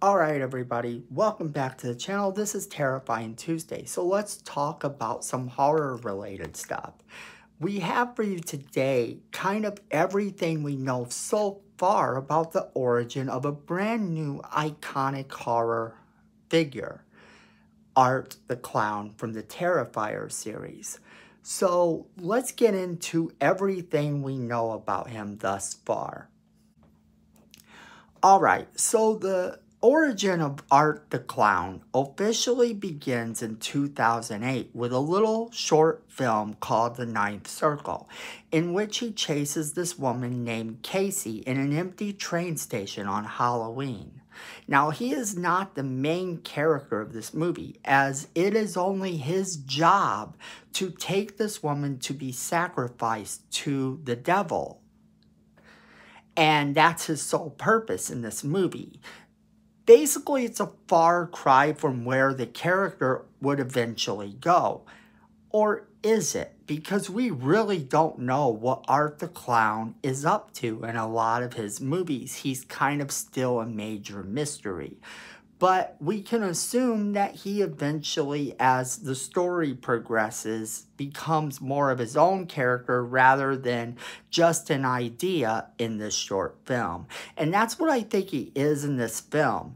Alright everybody, welcome back to the channel. This is Terrifying Tuesday, so let's talk about some horror related stuff. We have for you today kind of everything we know so far about the origin of a brand new iconic horror figure, Art the Clown from the Terrifier series. So let's get into everything we know about him thus far. Alright, so the origin of Art the Clown officially begins in 2008 with a little short film called The Ninth Circle, in which he chases this woman named Casey in an empty train station on Halloween. Now, he is not the main character of this movie, as it is only his job to take this woman to be sacrificed to the devil. And that's his sole purpose in this movie. Basically, it's a far cry from where the character would eventually go. Or is it? Because we really don't know what Art the Clown is up to in a lot of his movies. He's kind of still a major mystery. But we can assume that he eventually, as the story progresses, becomes more of his own character rather than just an idea in this short film. And that's what I think he is in this film.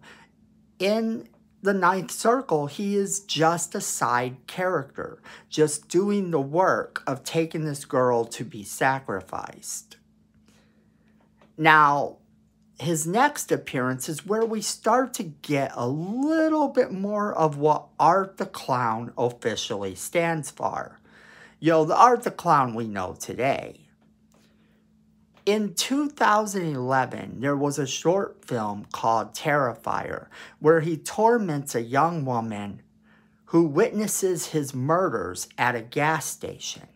In The Ninth Circle, he is just a side character, just doing the work of taking this girl to be sacrificed. Now, his next appearance is where we start to get a little bit more of what Art the Clown officially stands for. The Art the Clown we know today. In 2011, there was a short film called Terrifier, where he torments a young woman who witnesses his murders at a gas station.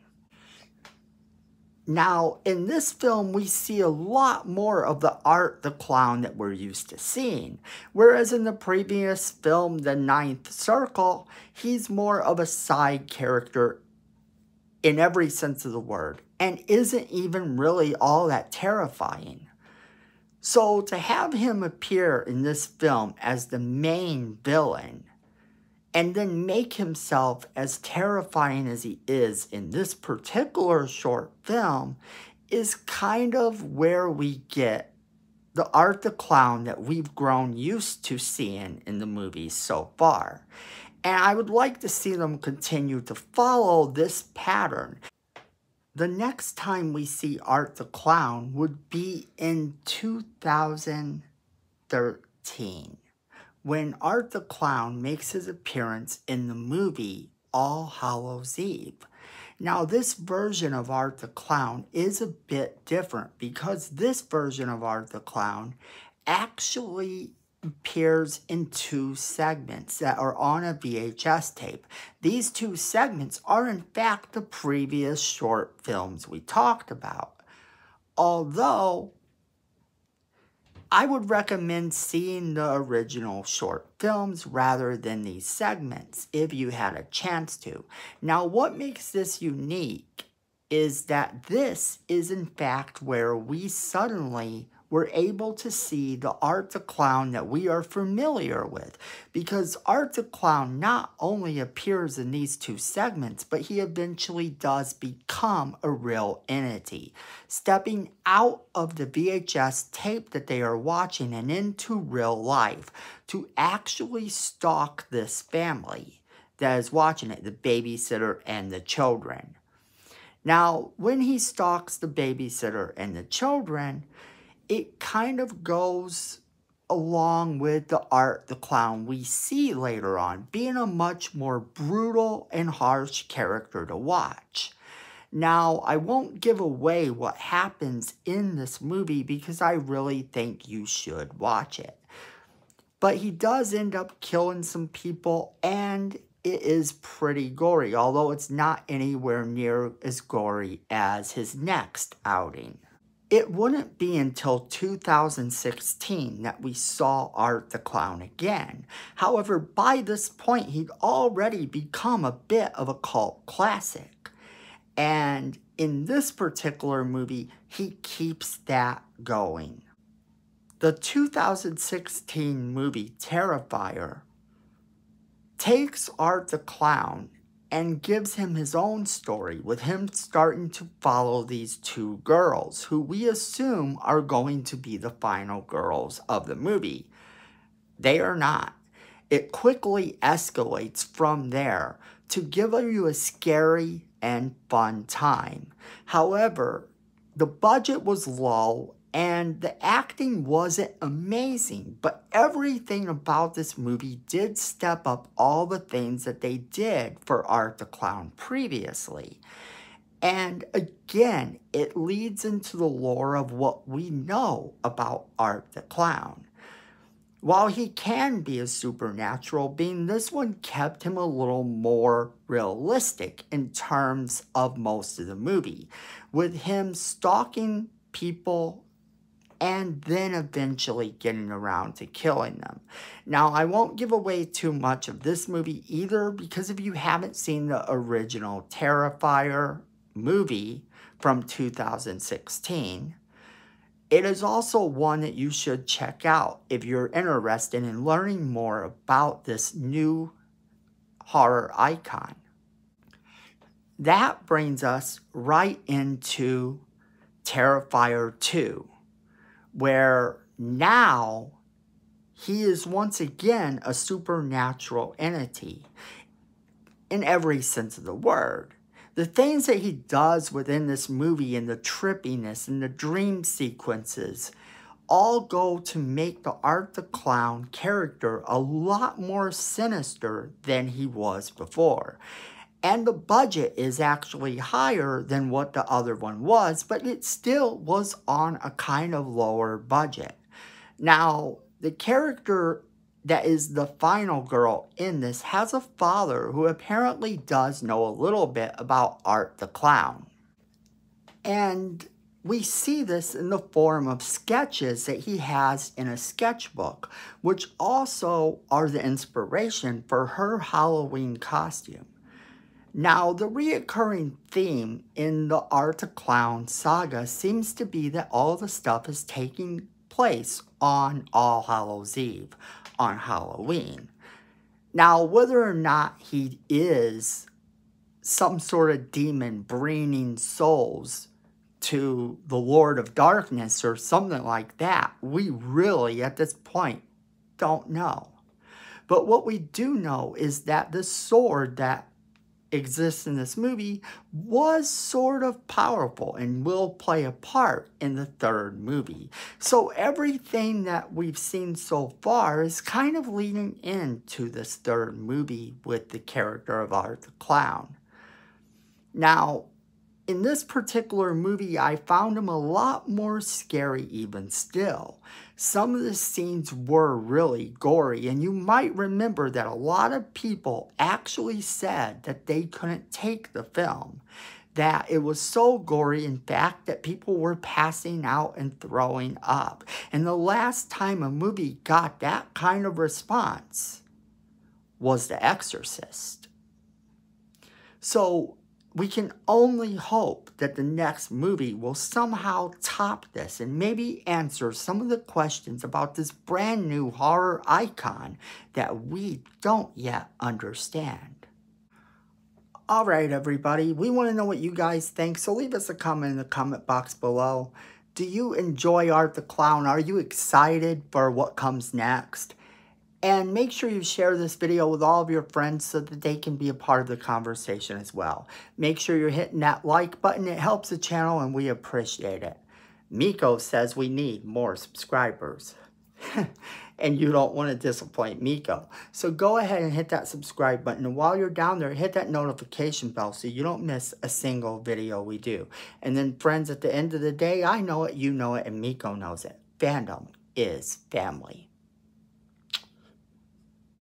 Now, in this film, we see a lot more of the Art the Clown that we're used to seeing. Whereas in the previous film, The Ninth Circle, he's more of a side character in every sense of the word, and isn't even really all that terrifying. So to have him appear in this film as the main villain, and then make himself as terrifying as he is in this particular short film, is kind of where we get the Art the Clown that we've grown used to seeing in the movies so far. And I would like to see them continue to follow this pattern. The next time we see Art the Clown would be in 2013. When Art the Clown makes his appearance in the movie All Hallows Eve. Now, this version of Art the Clown is a bit different because this version of Art the Clown actually appears in two segments that are on a VHS tape. These two segments are in fact the previous short films we talked about. Although I would recommend seeing the original short films rather than these segments if you had a chance to. Now, what makes this unique is that this is in fact where we suddenly were able to see the Art the Clown that we are familiar with. Because Art the Clown not only appears in these two segments, but he eventually does become a real entity, stepping out of the VHS tape that they are watching and into real life to actually stalk this family that is watching it, the babysitter and the children. Now, when he stalks the babysitter and the children, it kind of goes along with the Art the Clown we see later on, being a much more brutal and harsh character to watch. Now, I won't give away what happens in this movie because I really think you should watch it. But he does end up killing some people, and it is pretty gory, although it's not anywhere near as gory as his next outing. It wouldn't be until 2016 that we saw Art the Clown again. However, by this point, he'd already become a bit of a cult classic. And in this particular movie, he keeps that going. The 2016 movie Terrifier takes Art the Clown and gives him his own story, with him starting to follow these two girls who we assume are going to be the final girls of the movie. They are not. It quickly escalates from there to give you a scary and fun time. However, the budget was low and the acting wasn't amazing, but everything about this movie did step up all the things that they did for Art the Clown previously. And again, it leads into the lore of what we know about Art the Clown. While he can be a supernatural being, this one kept him a little more realistic in terms of most of the movie, with him stalking people and then eventually getting around to killing them. Now, I won't give away too much of this movie either, because if you haven't seen the original Terrifier movie from 2016, it is also one that you should check out if you're interested in learning more about this new horror icon. That brings us right into Terrifier 2, where now he is once again a supernatural entity in every sense of the word. The things that he does within this movie and the trippiness and the dream sequences all go to make the Art the Clown character a lot more sinister than he was before. And the budget is actually higher than what the other one was, but it still was on a kind of lower budget. Now, the character that is the final girl in this has a father who apparently does know a little bit about Art the Clown. And we see this in the form of sketches that he has in a sketchbook, which also are the inspiration for her Halloween costume. Now, the reoccurring theme in the Art the Clown saga seems to be that all the stuff is taking place on All Hallows Eve, on Halloween. Now, whether or not he is some sort of demon bringing souls to the Lord of Darkness or something like that, we really, at this point, don't know. But what we do know is that the sword that exists in this movie was sort of powerful and will play a part in the third movie. So everything that we've seen so far is kind of leading into this third movie with the character of Art the Clown. Now, in this particular movie, I found him a lot more scary even still. Some of the scenes were really gory, and you might remember that a lot of people actually said that they couldn't take the film, that it was so gory, in fact, that people were passing out and throwing up. And the last time a movie got that kind of response was The Exorcist. So we can only hope that the next movie will somehow top this and maybe answer some of the questions about this brand new horror icon that we don't yet understand. Alright everybody, we want to know what you guys think, so leave us a comment in the comment box below. Do you enjoy Art the Clown? Are you excited for what comes next? And make sure you share this video with all of your friends so that they can be a part of the conversation as well. Make sure you're hitting that like button. It helps the channel and we appreciate it. Miko says we need more subscribers. And you don't want to disappoint Miko. So go ahead and hit that subscribe button. And while you're down there, hit that notification bell so you don't miss a single video we do. And then friends, at the end of the day, I know it, you know it, and Miko knows it. Fandom is family.